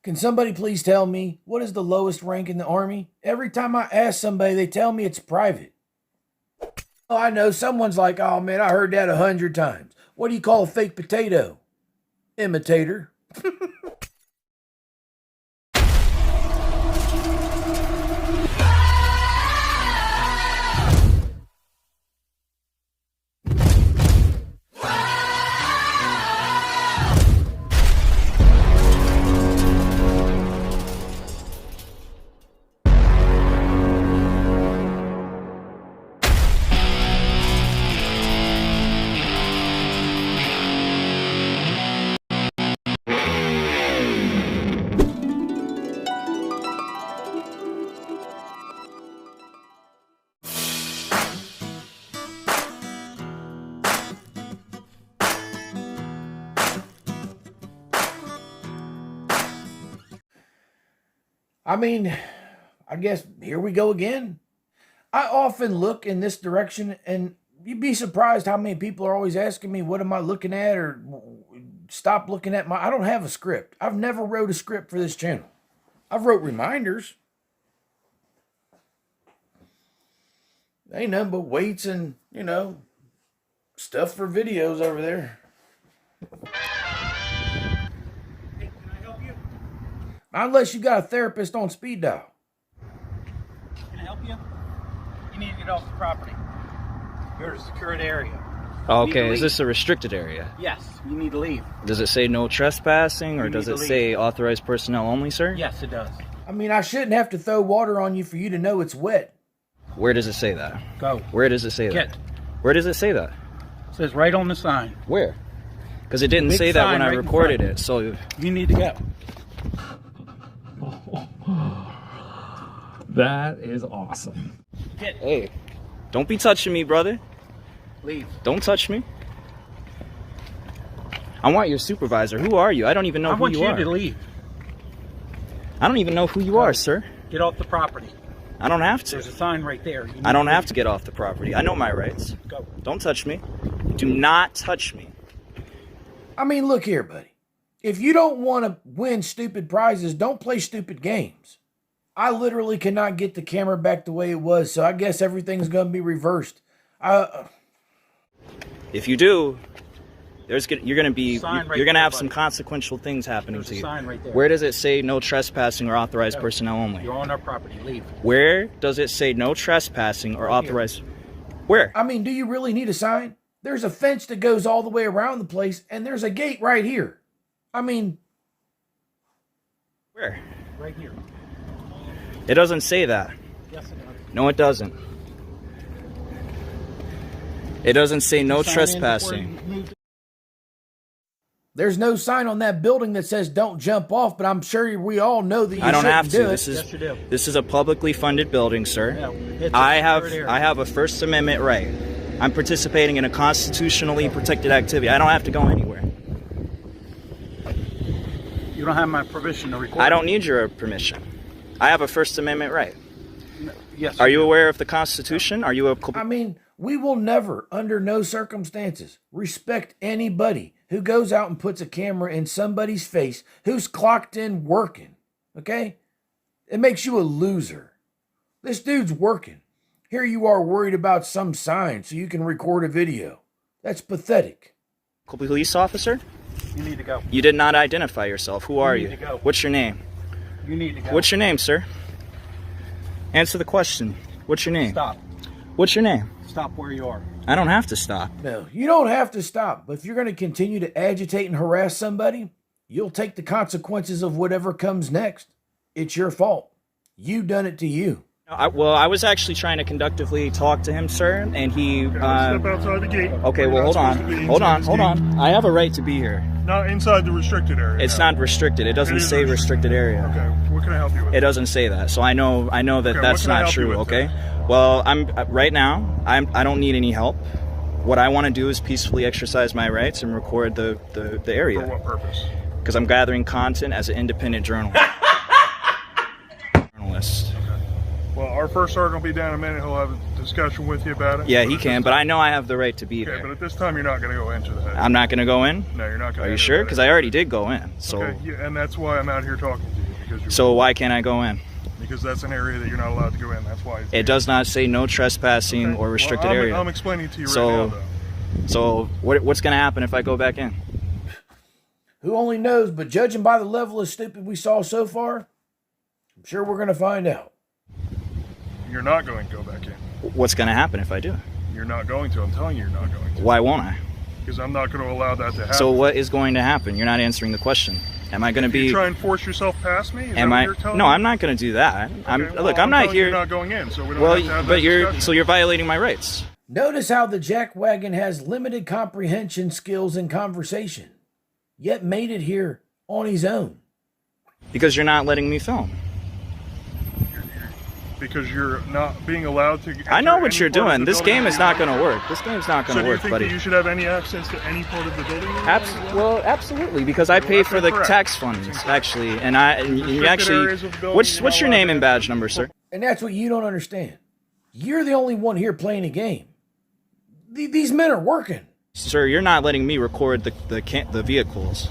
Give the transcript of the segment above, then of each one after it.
Can somebody please tell me what is the lowest rank in the Army? Every time I ask somebody, they tell me it's private. Oh, I know. Someone's like, oh man, I heard that 100 times. What do you call a fake potato? Imitator. I mean, I guess here we go again. I often look in this direction, and you'd be surprised how many people are always asking me, what am I looking at, or stop looking at I don't have a script. I've never wrote a script for this channel. I've wrote reminders. Ain't nothing but weights and, stuff for videos over there. Unless you got a therapist on speed dial. Can I help you? You need to get off the property. You're in a secured area. Okay, is this a restricted area? Yes, you need to leave. Does it say no trespassing, or does it say authorized personnel only, sir? Yes, it does. I mean, I shouldn't have to throw water on you for you to know it's wet. Where does it say that? Go. Where does it say that? Where does it say that? It says right on the sign. Where? Because it didn't say that when I recorded it, so... You need to go. That is awesome. Hey, don't be touching me, brother. Leave. Don't touch me. I want your supervisor. Who are you? I don't even know who you are. I want you to leave. I don't even know who you are, sir. Get off the property. I don't have to. There's a sign right there. I don't have to get off the property. I know my rights. Go. Don't touch me. Do not touch me. I mean, look here, buddy. If you don't want to win stupid prizes, don't play stupid games. I literally cannot get the camera back the way it was, so I guess everything's going to be reversed. If you do, you're going to have some consequential things happening to you. Sign right there. Where does it say no trespassing or authorized personnel only? You're on our property. Leave. Where does it say no trespassing or authorized? Where? I mean, do you really need a sign? There's a fence that goes all the way around the place, and there's a gate right here. I mean... Where? Right here. It doesn't say that. Yes, it does. No, it doesn't. It doesn't say no trespassing. There's no sign on that building that says don't jump off, but I'm sure we all know that you I don't have to. Do it. Yes, you do. This is a publicly funded building, sir. Yeah, I have a First Amendment right. I'm participating in a constitutionally protected activity. I don't have to go anywhere. You don't have my permission to record. I don't need your permission. I have a First Amendment right. Yes. Are you aware of the Constitution? Are you a... I mean, we will never, under no circumstances, respect anybody who goes out and puts a camera in somebody's face who's clocked in working, okay? It makes you a loser. This dude's working. Here you are worried about some sign so you can record a video. That's pathetic. Police officer? You need to go. You did not identify yourself. Who are you? You need to go. What's your name? You need to go. What's your name, sir? Answer the question. What's your name? Stop. What's your name? Stop where you are. I don't have to stop. No, you don't have to stop. But if you're going to continue to agitate and harass somebody, you'll take the consequences of whatever comes next. It's your fault. You done it to you. I was actually trying to conductively talk to him, sir, and he... Step outside the gate. Okay, well, hold on. I have a right to be here. Not inside the restricted area. It's not restricted. It doesn't say restricted area. Okay, what can I help you with? It doesn't say that, so I know that that's not true. Okay. Well, right now. I don't need any help. What I want to do is peacefully exercise my rights and record the area. For what purpose? Because I'm gathering content as an independent journalist. Well, our first sergeant will be down in a minute. He'll have a discussion with you about it. Yeah, he can, but I know I have the right to be there. Okay, but at this time, you're not going to go into the head. I'm not going to go in? No, you're not going to. Are you sure? Because I already did go in. So. Okay, yeah, and that's why I'm out here talking to you. because you're... So why can't I go in? Because that's an area that you're not allowed to go in. That's why. It does not say no trespassing or restricted area. I'm explaining to you right now, though. So what's going to happen if I go back in? Who only knows, but judging by the level of stupid we saw so far, I'm sure we're going to find out. You're not going to go back in. What's going to happen if I do? You're not going to. I'm telling you, you're not going to. Why won't I? Because I'm not going to allow that to happen. So what is going to happen? You're not answering the question. Am I going to be... You try and force yourself past me? Am I? No, I'm not going to do that. Okay, look, I'm not here... You're not going in, so we don't have to have but that you're violating my rights. Notice how the jackwagon has limited comprehension skills in conversation, yet made it here on his own. Because you're not letting me film. Because you're not being allowed to... I know what you're doing. This game is not going to work. This game's not going to work, buddy. So do you think that you should have any access to any part of the building? Well, absolutely, because I pay for the tax funds, actually. And you actually... What's your name and badge number, sir? And that's what you don't understand. You're the only one here playing a game. These men are working. Sir, you're not letting me record the vehicles.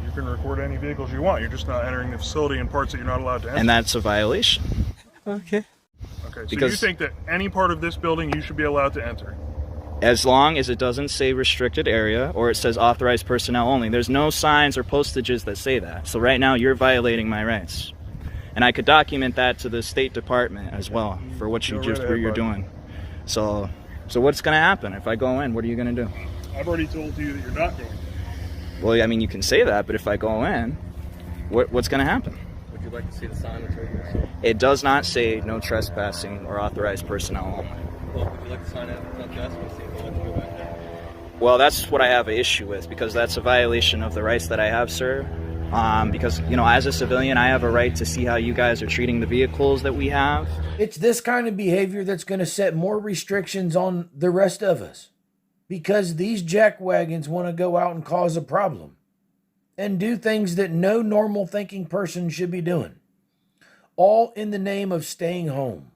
You can record any vehicles you want. You're just not entering the facility in parts that you're not allowed to enter. And that's a violation. Okay. Okay, so Because you think that any part of this building you should be allowed to enter? as long as it doesn't say restricted area or it says authorized personnel only. There's no signs or postages that say that. So right now you're violating my rights. And I could document that to the State Department as well for what you're doing. So what's going to happen if I go in? What are you going to do? I've already told you that you're not going to. Well, I mean, you can say that, but if I go in, what's going to happen? Would you like to see the sign that's right here? It does not say no trespassing or authorized personnel only. Well, would you like to sign it at the front desk and see if they'll let you go back there? Well, that's what I have an issue with, because that's a violation of the rights that I have, sir. Because, you know, as a civilian, I have a right to see how you guys are treating the vehicles that we have. It's this kind of behavior that's going to set more restrictions on the rest of us. Because these jackwagons want to go out and cause a problem. And do things that no normal thinking person should be doing. All in the name of staying home.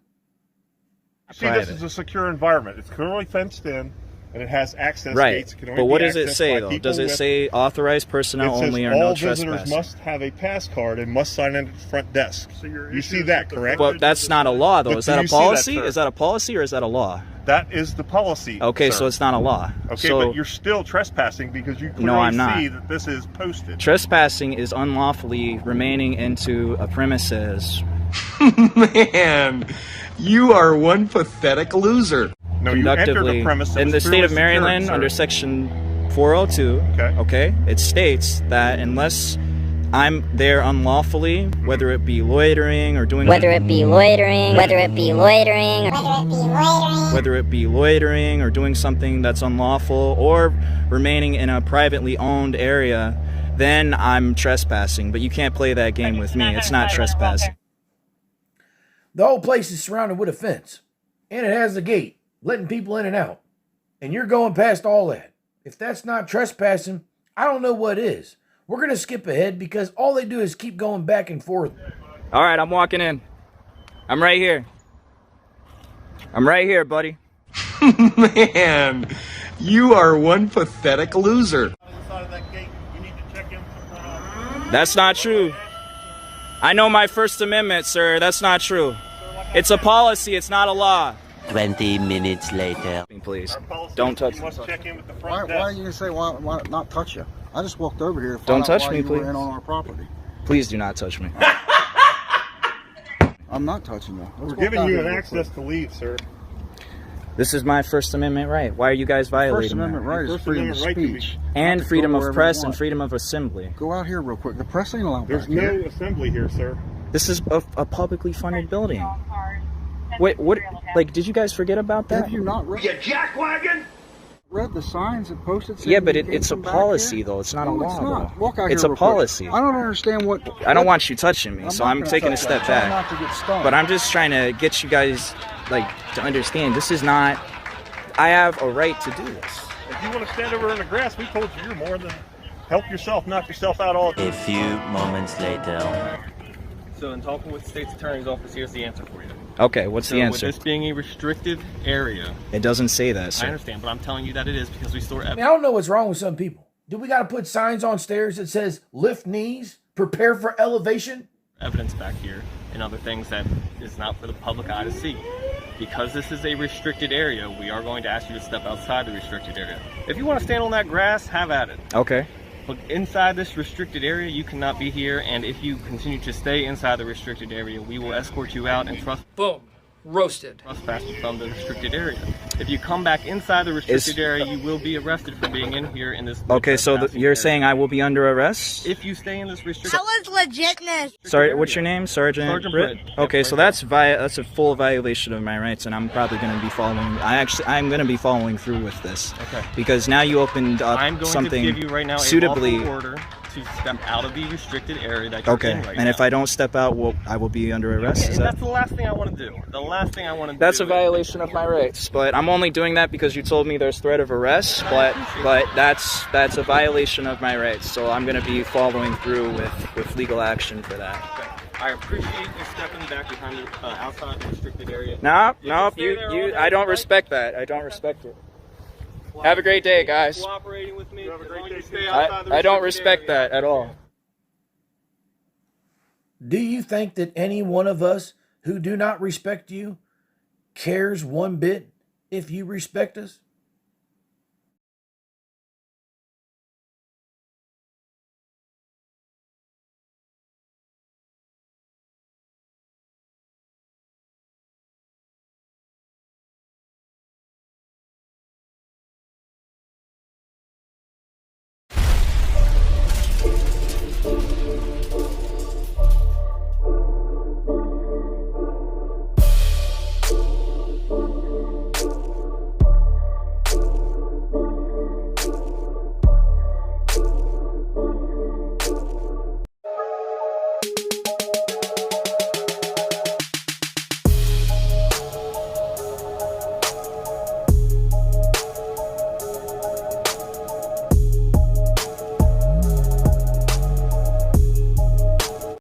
See, this is a secure environment. It's clearly fenced in, and it has access gates. Right, but what does it say, though? Does it say authorized personnel only or no trespassing? All visitors must have a pass card and must sign in at the front desk. So you see that, correct? But that's not a law, though. But is that a do you see policy? that, sir? Is that a policy or is that a law? That is the policy. Okay, sir. so it's not a law. Okay, so, but you're still trespassing because you No, I'm not. clearly see that this is posted. Trespassing is unlawfully remaining into a premises. Man, you are one pathetic loser. No, you enter the Conductively premise that in was the state of clearly secured, Maryland sir. under section 402. Okay, it states that unless I'm there unlawfully, whether it be loitering or doing whether it be loitering or doing something that's unlawful or remaining in a privately owned area, then I'm trespassing. But you can't play that game with me. It's not trespassing. The whole place is surrounded with a fence. And it has a gate, letting people in and out. And you're going past all that. If that's not trespassing, I don't know what is. We're going to skip ahead because all they do is keep going back and forth. All right, I'm walking in. I'm right here. I'm right here, buddy. Man, you are one pathetic loser. That's not true. I know my First Amendment, sir. That's not true. It's a policy. It's not a law. 20 minutes later. Please, don't touch me. Why are you going to say why not touch you? I just walked over here to Don't find out touch why me, you please. were in on our property. Please do not touch me. I'm not touching you. We're giving you an access to leave, sir. This is my First Amendment right. Why are you guys violating First Amendment that? right is freedom of speech. And Not to freedom go of wherever press you and want. freedom of assembly. Go out here real quick. The press ain't allowed There's back no here. assembly here, sir. This is a publicly funded building. Wait, what? Like, did you guys forget about that? Have you not read? You jackwagon! Read the signs that posted. saying Yeah, but you can't it's a come back policy, here? though. It's not No, a law, it's not. though. Walk out It's here a real quick. policy. I don't understand what. I don't want you touching me, so not I'm gonna taking a touch you. step I'm trying back. not to get stung. But I'm just trying to get you guys, like, to understand. This is not. I have a right to do this. If you want to stand over in the grass, we told you you're more than help yourself, knock yourself out all. A few moments later. So in talking with the state's attorney's office, here's the answer for you. Okay, what's the answer? With this being a restricted area. It doesn't say that, sir. I understand, but I'm telling you that it is because we store I evidence. mean, I don't know what's wrong with some people. Do we got to put signs on stairs that says lift knees, Prepare for elevation? Evidence back here and other things that is not for the public eye to see. Because this is a restricted area, we are going to ask you to step outside the restricted area. If you want to stand on that grass, have at it. Okay. But inside this restricted area, you cannot be here, and if you continue to stay inside the restricted area, we will escort you out and Boom. Roasted. trespass you from the restricted area. If you come back inside the restricted area, you will be arrested for being in here in this. Okay, so you're area. saying I will be under arrest? If you stay in this restricted. That was legitness. Sorry, what's your name? Sergeant Britt? Okay, so that's a full violation of my rights, and I'm probably going to be I'm going to be following through with this. Okay. Because now you opened up I'm going something to give you right now suitably. a lawful order to step out of the restricted area that you're in right now. And if I don't step out, I will be under arrest? And that's the last thing I want to do. The last thing I want to do. That's a violation of my rights, but I'm only doing that because you told me there's threat of arrest, but that's a violation of my rights, so I'm going to be following through with legal action for that. Okay. I appreciate you stepping back behind the outside the restricted area. No, I don't respect that. I don't respect it. Have a great day, guys. Cooperating with me. I don't respect that at all. Do you think that any one of us who do not respect you cares one bit if you respect us?